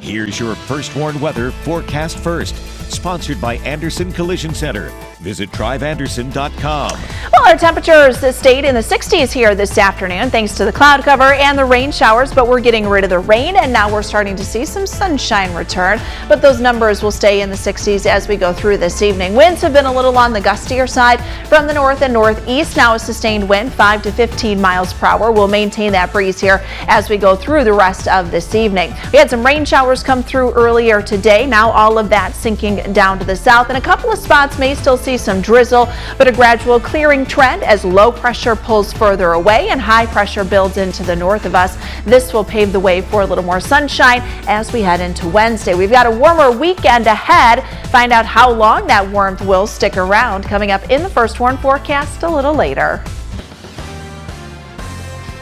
Here's your First Warn Weather forecast first, sponsored by Anderson Collision Center. Visit driveanderson.com. Well, our temperatures stayed in the 60s here this afternoon thanks to the cloud cover and the rain showers, but we're getting rid of the rain and now we're starting to see some sunshine return. But those numbers will stay in the 60s as we go through this evening. Winds have been a little on the gustier side from the north and northeast. Now a sustained wind 5 to 15 miles per hour. We'll maintain that breeze here as we go through the rest of this evening. We had some rain showers come through earlier today. Now all of that sinking down to the south, and a couple of spots may still see some drizzle, but a gradual clearing trend as low pressure pulls further away and high pressure builds into the north of us. This will pave the way for a little more sunshine as we head into Wednesday. We've got a warmer weekend ahead. Find out how long that warmth will stick around coming up in the First Warn forecast a little later.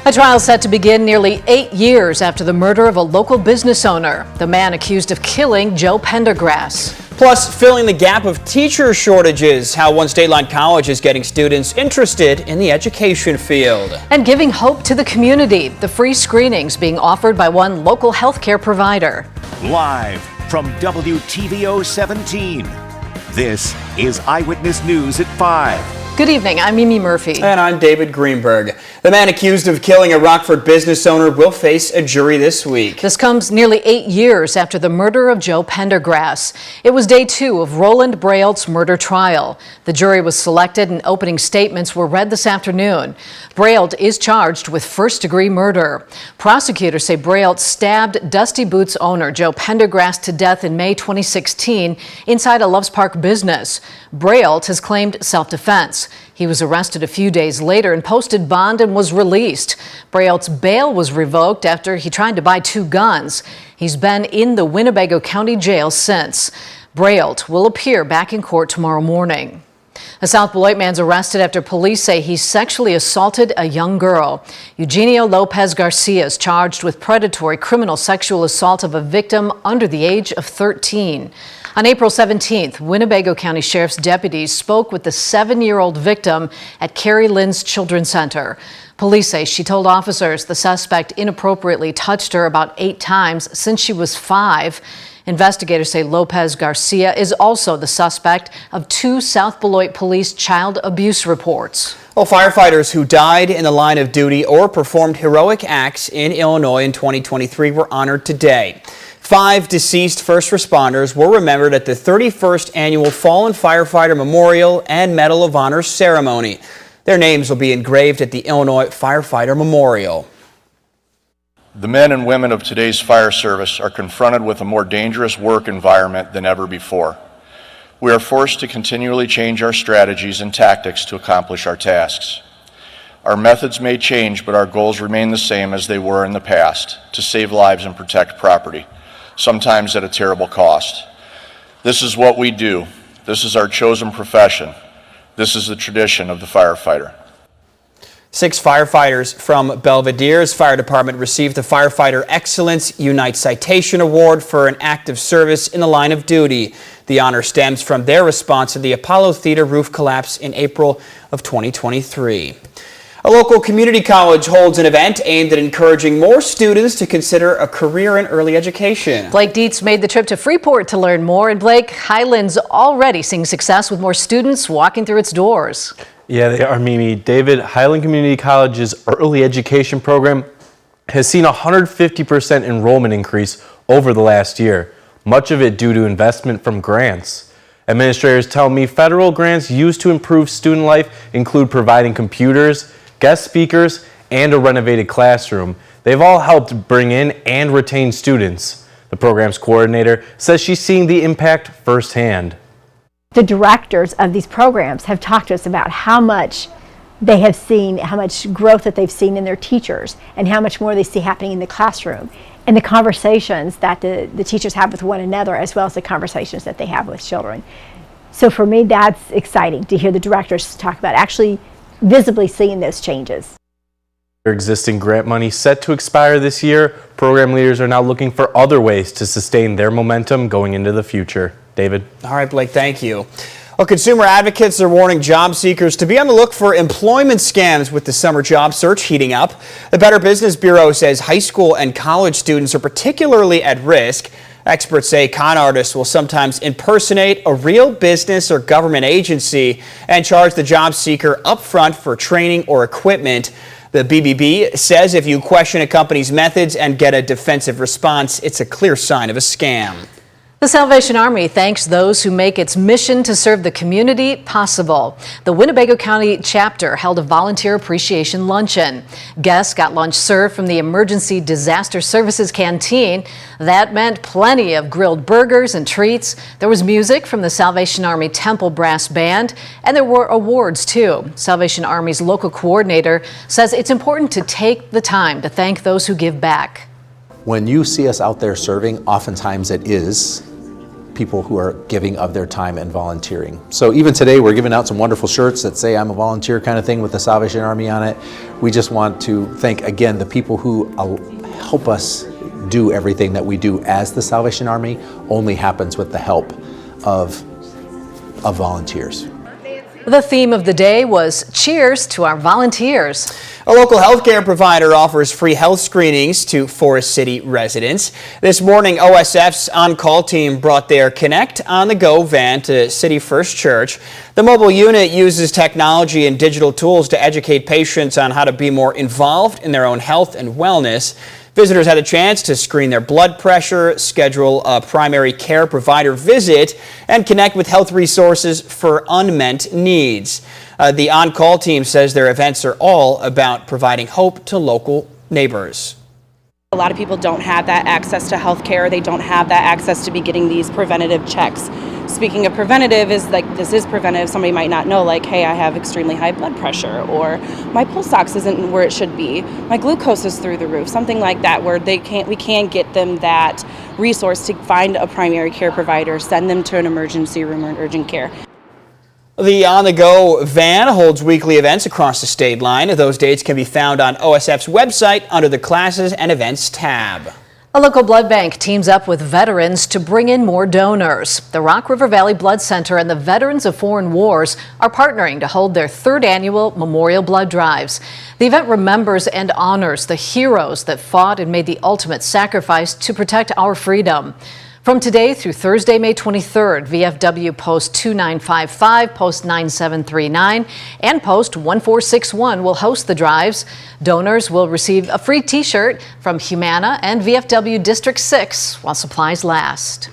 A trial set to begin nearly 8 years after the murder of a local business owner, the man accused of killing Joe Pendergrass. Plus, filling the gap of teacher shortages, how one state line college is getting students interested in the education field. And giving hope to the community, the free screenings being offered by one local healthcare provider. Live from WTVO 17, this is Eyewitness News at 5. Good evening, I'm Mimi Murphy. And I'm David Greenberg. The man accused of killing a Rockford business owner will face a jury this week. This comes nearly 8 years after the murder of Joe Pendergrass. It was day 2 of Roland Brailt's murder trial. The jury was selected and opening statements were read this afternoon. Brailt is charged with first-degree murder. Prosecutors say Brailt stabbed Dusty Boots owner Joe Pendergrass to death in May 2016 inside a Loves Park business. Brailt has claimed self-defense. He was arrested a few days later and posted bond and was released. Brailt's bail was revoked after he tried to buy 2 guns. He's been in the Winnebago County Jail since. Brailt will appear back in court tomorrow morning. A South Beloit man's arrested after police say he sexually assaulted a young girl. Eugenio Lopez Garcia is charged with predatory criminal sexual assault of a victim under the age of 13. On April 17th, Winnebago County Sheriff's deputies spoke with the 7-year-old victim at Carrie Lynn's Children's Center. Police say she told officers the suspect inappropriately touched her about 8 times since she was 5. Investigators say Lopez Garcia is also the suspect of 2 South Beloit police child abuse reports. Well, firefighters who died in the line of duty or performed heroic acts in Illinois in 2023 were honored today. 5 deceased first responders were remembered at the 31st Annual Fallen Firefighter Memorial and Medal of Honor ceremony. Their names will be engraved at the Illinois Firefighter Memorial. The men and women of today's fire service are confronted with a more dangerous work environment than ever before. We are forced to continually change our strategies and tactics to accomplish our tasks. Our methods may change, but our goals remain the same as they were in the past, to save lives and protect property, sometimes at a terrible cost. This is what we do. This is our chosen profession. This is the tradition of the firefighter. 6 firefighters from Belvedere's Fire Department received the Firefighter Excellence Unite Citation Award for an act of service in the line of duty. The honor stems from their response to the Apollo Theater roof collapse in April of 2023. A local community college holds an event aimed at encouraging more students to consider a career in early education. Blake Dietz made the trip to Freeport to learn more. And Blake, Highland's already seeing success with more students walking through its doors. Yeah, they are, Mimi. David, Highland Community College's early education program has seen a 150% enrollment increase over the last year, much of it due to investment from grants. Administrators tell me federal grants used to improve student life include providing computers, guest speakers, and a renovated classroom. They've all helped bring in and retain students. The program's coordinator says she's seeing the impact firsthand. The directors of these programs have talked to us about how much they have seen, how much growth that they've seen in their teachers and how much more they see happening in the classroom and the conversations that the teachers have with one another as well as the conversations that they have with children. So for me, that's exciting to hear the directors talk about actually visibly seeing those changes. Existing grant money set to expire this year, program leaders are now looking for other ways to sustain their momentum going into the future. David. All right, Blake, thank you. Well, consumer advocates are warning job seekers to be on the look for employment scams with the summer job search heating up. The Better Business Bureau says high school and college students are particularly at risk. Experts say con artists will sometimes impersonate a real business or government agency and charge the job seeker upfront for training or equipment. The BBB says if you question a company's methods and get a defensive response, it's a clear sign of a scam. The Salvation Army thanks those who make its mission to serve the community possible. The Winnebago County chapter held a volunteer appreciation luncheon. Guests got lunch served from the Emergency Disaster Services Canteen. That meant plenty of grilled burgers and treats. There was music from the Salvation Army Temple Brass Band, and there were awards too. Salvation Army's local coordinator says it's important to take the time to thank those who give back. When you see us out there serving, oftentimes it is people who are giving of their time and volunteering. So even today we're giving out some wonderful shirts that say I'm a volunteer kind of thing with the Salvation Army on it. We just want to thank again the people who help us do everything that we do as the Salvation Army only happens with the help of volunteers. The theme of the day was Cheers to our volunteers. A local healthcare provider offers free health screenings to Forest City residents. This morning, OSF's on-call team brought their Connect on the Go van to City First Church. The mobile unit uses technology and digital tools to educate patients on how to be more involved in their own health and wellness. Visitors had a chance to screen their blood pressure, schedule a primary care provider visit, and connect with health resources for unmet needs. The on-call team says their events are all about providing hope to local neighbors. A lot of people don't have that access to health care. They don't have that access to be getting these preventative checks. Speaking of preventative, this is preventive. Somebody might not know, like, hey, I have extremely high blood pressure, or my pulse ox isn't where it should be, my glucose is through the roof, something like that, where we can get them that resource to find a primary care provider, send them to an emergency room or an urgent care. The on-the-go van holds weekly events across the state line. Those dates can be found on OSF's website under the Classes and Events tab. A local blood bank teams up with veterans to bring in more donors. The Rock River Valley Blood Center and the Veterans of Foreign Wars are partnering to hold their third annual Memorial Blood Drives. The event remembers and honors the heroes that fought and made the ultimate sacrifice to protect our freedom. From today through Thursday, May 23rd, VFW Post 2955, Post 9739, and Post 1461 will host the drives. Donors will receive a free t-shirt from Humana and VFW District 6 while supplies last.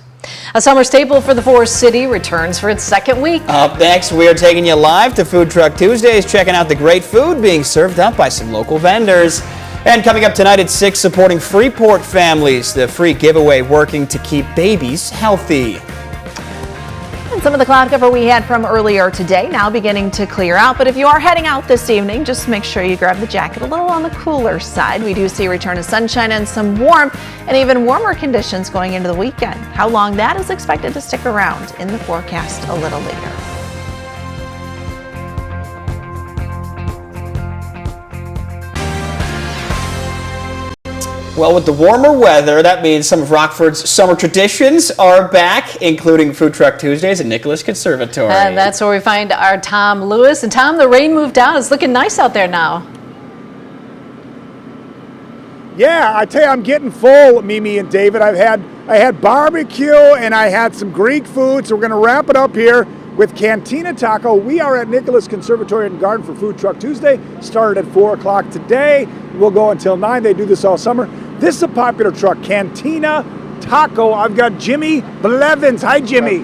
A summer staple for the Forest City returns for its second week. Up next, we are taking you live to Food Truck Tuesdays, checking out the great food being served up by some local vendors. And coming up tonight at 6, supporting Freeport families, the free giveaway working to keep babies healthy. And some of the cloud cover we had from earlier today now beginning to clear out. But if you are heading out this evening, just make sure you grab the jacket a little on the cooler side. We do see a return of sunshine and some warmth and even warmer conditions going into the weekend. How long that is expected to stick around in the forecast a little later. Well, with the warmer weather, that means some of Rockford's summer traditions are back, including Food Truck Tuesdays at Nicholas Conservatory. And that's where we find our Tom Lewis. And Tom, the rain moved down. It's looking nice out there now. Yeah, I tell you, I'm getting full, Mimi and David. I had barbecue and I had some Greek food, so we're going to wrap it up here with Cantina Taco. We are at Nicholas Conservatory and Garden for Food Truck Tuesday. Started at 4 o'clock today. We'll go until 9. They do this all summer. This is a popular truck, Cantina Taco. I've got Jimmy Blevins. Hi, Jimmy.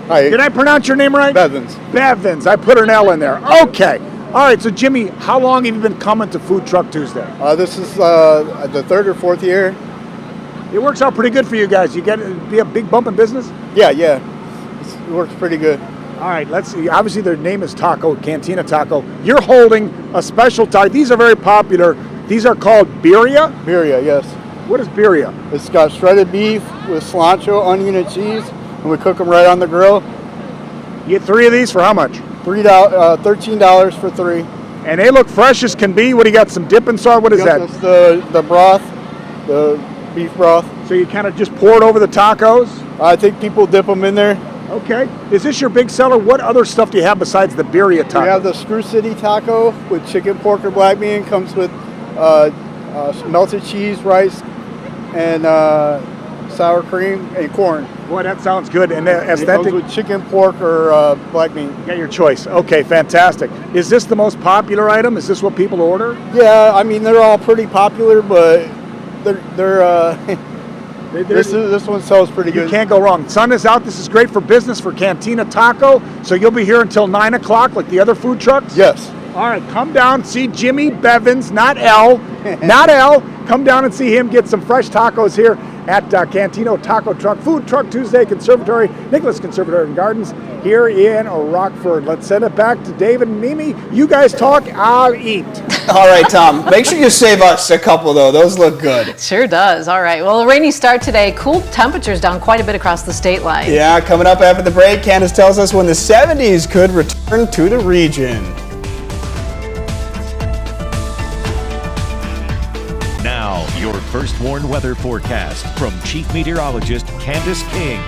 Hi. Did I pronounce your name right? Bevins. Bevins. I put an L in there. Okay. All right, so Jimmy, how long have you been coming to Food Truck Tuesday? This is the 3rd or 4th year. It works out pretty good for you guys. You get it be a big bump in business? Yeah. It works pretty good. All right, let's see. Obviously, their name is Taco, Cantina Taco. You're holding a special taco. These are very popular. These are called birria? Birria, yes. What is birria? It's got shredded beef with cilantro, onion, and cheese, and we cook them right on the grill. You get 3 of these for how much? $13 for 3. And they look fresh as can be. What do you got? Some dipping sauce? What is that? It's the broth, the beef broth. So you kind of just pour it over the tacos? I think people dip them in there. Okay. Is this your big seller? What other stuff do you have besides the birria taco? We have the Screw City Taco with chicken, pork, or black bean. Comes with melted cheese, rice, and sour cream, and corn. Boy, that sounds good. And It aesthetic, goes with chicken, pork, or black meat. you got your choice. Okay, fantastic. Is this the most popular item? Is this what people order? Yeah, I mean they're all pretty popular, but this one sells pretty You good. can't go wrong. Sun is out. This is great for business for Cantina Taco. So you'll be here until 9 o'clock like the other food trucks? Yes. All right, come down, see Jimmy Bevins, not L, not L. Come down and see him get some fresh tacos here at Cantino Taco Truck, Food Truck Tuesday, Conservatory, Nicholas Conservatory and Gardens here in Rockford. Let's send it back to David and Mimi. You guys talk, I'll eat. All right, Tom, make sure you save us a couple, though. Those look good. Sure does. All right. Well, a rainy start today. Cool temperatures down quite a bit across the state line. Yeah, coming up after the break, Candace tells us when the 70s could return to the region. Now, your first warned weather forecast from Chief Meteorologist Candace King.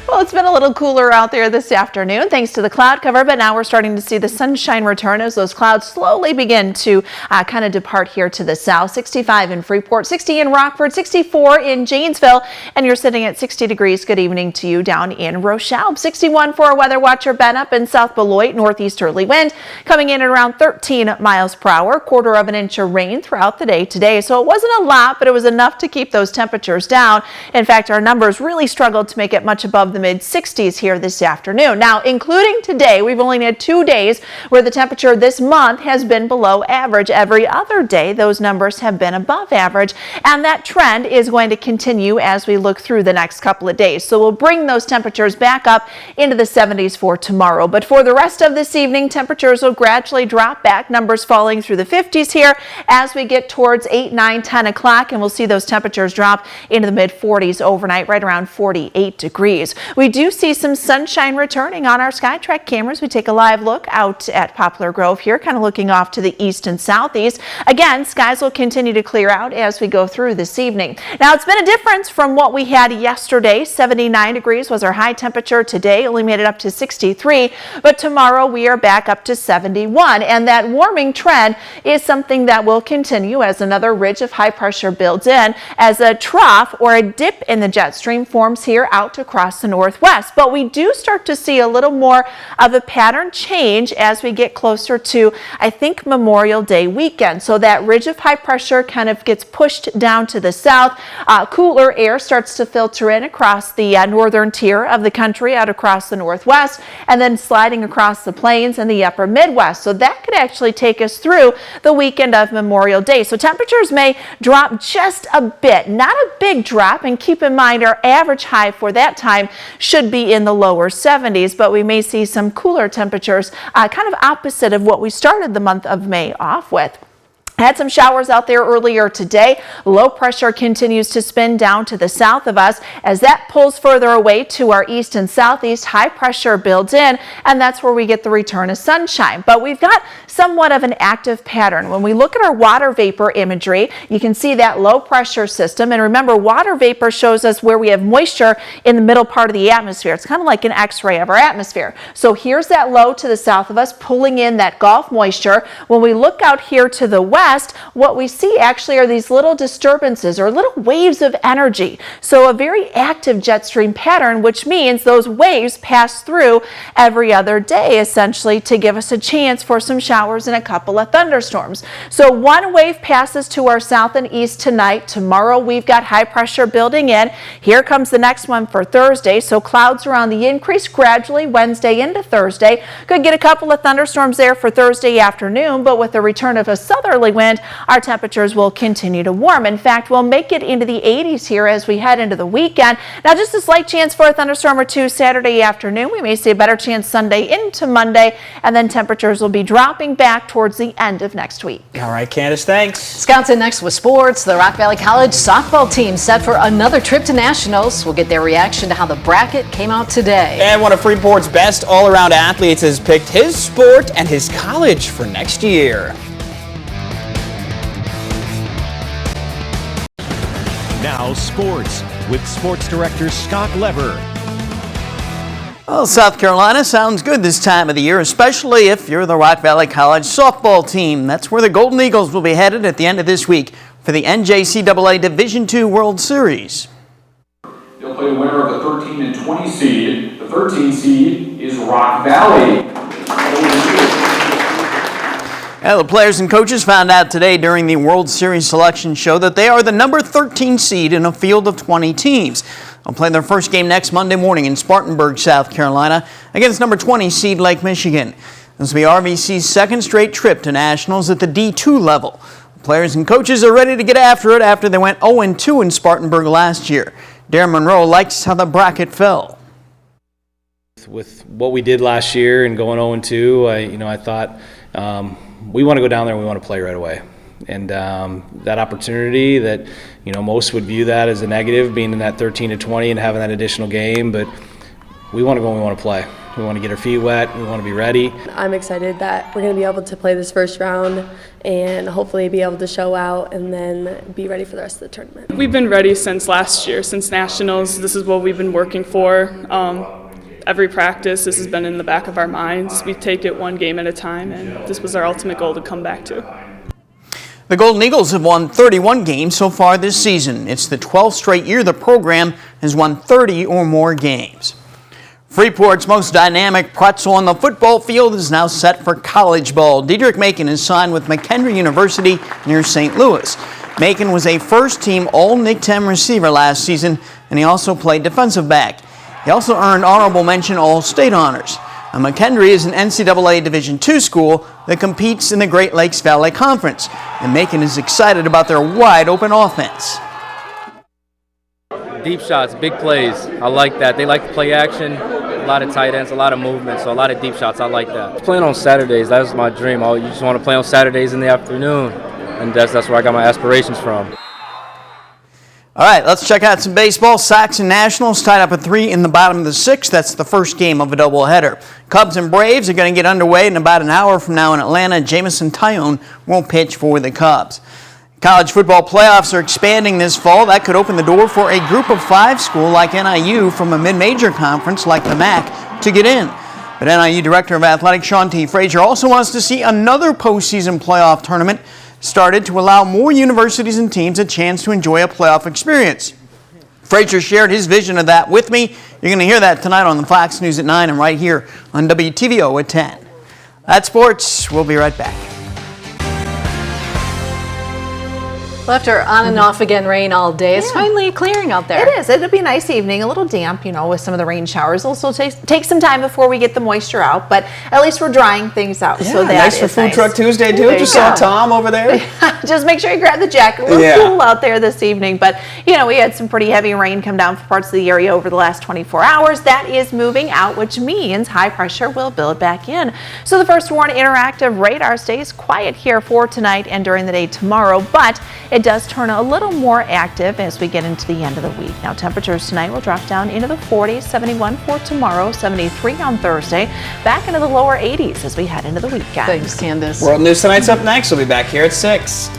Well, it's been a little cooler out there this afternoon thanks to the cloud cover, but now we're starting to see the sunshine return as those clouds slowly begin to kind of depart here to the south. 65 in Freeport, 60 in Rockford, 64 in Janesville, and you're sitting at 60 degrees. Good evening to you down in Rochelle. 61 for our weather watcher Ben up in South Beloit, northeasterly wind coming in at around 13 miles per hour, 1/4 inch of rain throughout the day today. So it wasn't a lot, but it was enough to keep those temperatures down. In fact, our numbers really struggled to make it much above the mid-60s here this afternoon. Now, including today, we've only had 2 days where the temperature this month has been below average. Every other day, those numbers have been above average, and that trend is going to continue as we look through the next couple of days. So we'll bring those temperatures back up into the 70s for tomorrow. But for the rest of this evening, temperatures will gradually drop back, numbers falling through the 50s here as we get towards 8, 9, 10 o'clock, and we'll see those temperatures drop into the mid-40s overnight, right around 48 degrees. We do see some sunshine returning on our SkyTrack cameras. We take a live look out at Poplar Grove here, kind of looking off to the east and southeast. Again, skies will continue to clear out as we go through this evening. Now, it's been a difference from what we had yesterday. 79 degrees was our high temperature today, only made it up to 63, but tomorrow we are back up to 71, and that warming trend is something that will continue as another ridge of high pressure builds in as a trough or a dip in the jet stream forms here out across the northwest. But we do start to see a little more of a pattern change as we get closer to, I think, Memorial Day weekend. So that ridge of high pressure kind of gets pushed down to the south. Cooler air starts to filter in across the northern tier of the country out across the northwest, and then sliding across the plains and the upper Midwest. So that could actually take us through the weekend of Memorial Day. So temperatures may drop just a bit, not a big drop, and keep in mind our average high for that time should be in the lower 70s, but we may see some cooler temperatures kind of opposite of what we started the month of May off with. Had some showers out there earlier today. Low pressure continues to spin down to the south of us. As that pulls further away to our east and southeast, high pressure builds in, and that's where we get the return of sunshine. But we've got somewhat of an active pattern. When we look at our water vapor imagery, you can see that low pressure system. And remember, water vapor shows us where we have moisture in the middle part of the atmosphere. It's kind of like an X-ray of our atmosphere. So here's that low to the south of us, pulling in that Gulf moisture. When we look out here to the west, what we see actually are these little disturbances or little waves of energy. So a very active jet stream pattern, which means those waves pass through every other day, essentially, to give us a chance for some showers and a couple of thunderstorms. So one wave passes to our south and east tonight. Tomorrow we've got high pressure building in. Here comes the next one for Thursday. So clouds are on the increase gradually Wednesday into Thursday. Could get a couple of thunderstorms there for Thursday afternoon, but with the return of a southerly wind, our temperatures will continue to warm. In fact, we'll make it into the 80s here as we head into the weekend. Now, just a slight chance for a thunderstorm or two Saturday afternoon. We may see a better chance Sunday into Monday, and then temperatures will be dropping back towards the end of next week. All right, Candace, thanks. Scouts in next with sports. The Rock Valley College softball team set for another trip to nationals. We'll get their reaction to how the bracket came out today. And one of Freeport's best all-around athletes has picked his sport and his college for next year. Now sports with Sports Director Scott Lever. Well, South Carolina sounds good this time of the year, especially if you're the Rock Valley College softball team. That's where the Golden Eagles will be headed at the end of this week for the NJCAA Division II World Series. They'll play the winner of the 13 and 20 seed. The 13 seed is Rock Valley. The players and coaches found out today during the World Series selection show that they are the number 13 seed in a field of 20 teams. They'll play their first game next Monday morning in Spartanburg, South Carolina, against number 20 seed Lake Michigan. This will be RVC's second straight trip to nationals at the D2 level. The players and coaches are ready to get after it after they went 0-2 in Spartanburg last year. Darren Monroe likes how the bracket fell. With what we did last year and going 0-2, I thought we want to go down there and we want to play right away. And that opportunity that, most would view that as a negative, being in that 13 to 20 and having that additional game, but we want to go and we want to play. We want to get our feet wet. We want to be ready. I'm excited that we're going to be able to play this first round and hopefully be able to show out and then be ready for the rest of the tournament. We've been ready since last year, since nationals. This is what we've been working for. Every practice, this has been in the back of our minds. We take it one game at a time, and this was our ultimate goal to come back to. The Golden Eagles have won 31 games so far this season. It's the 12th straight year the program has won 30 or more games. Freeport's most dynamic pretzel on the football field is now set for college ball. Diedrich Macon is signed with McHenry University near St. Louis. Macon was a first-team All-Nick-10 receiver last season, and he also played defensive back. He also earned honorable mention All-State honors. McHenry is an NCAA Division II school that competes in the Great Lakes Valley Conference, and Macon is excited about their wide-open offense. Deep shots, big plays. I like that. They like to play action, a lot of tight ends, a lot of movement, so a lot of deep shots. I like that. Playing on Saturdays, that was my dream. You just want to play on Saturdays in the afternoon, and that's where I got my aspirations from. All right, let's check out some baseball. Sox and Nationals tied up at 3 in the bottom of the 6th. That's the first game of a doubleheader. Cubs and Braves are going to get underway in about an hour from now in Atlanta. Jamison Tyone won't pitch for the Cubs. College football playoffs are expanding this fall. That could open the door for a group of 5 school like NIU from a mid-major conference like the MAC to get in. But NIU Director of Athletics Sean T. Frazier also wants to see another postseason playoff tournament started to allow more universities and teams a chance to enjoy a playoff experience. Frazier shared his vision of that with me. You're going to hear that tonight on the Fox News at 9 and right here on WTVO at 10. That's sports. We'll be right back. Well, after on and off again rain all day, it's finally clearing out there. It is. It'll be a nice evening, a little damp, with some of the rain showers. It'll still take some time before we get the moisture out, but at least we're drying things out. Yeah, so that nice for Food Truck Tuesday, too. Just saw Tom over there. Just make sure you grab the jacket. A little cool out there this evening, but, we had some pretty heavy rain come down for parts of the area over the last 24 hours. That is moving out, which means high pressure will build back in. So the First Warn Interactive radar stays quiet here for tonight and during the day tomorrow, but it does turn a little more active as we get into the end of the week. Now, temperatures tonight will drop down into the 40s, 71 for tomorrow, 73 on Thursday, back into the lower 80s as we head into the weekend. Thanks, Candace. World News Tonight's up next. We'll be back here at 6.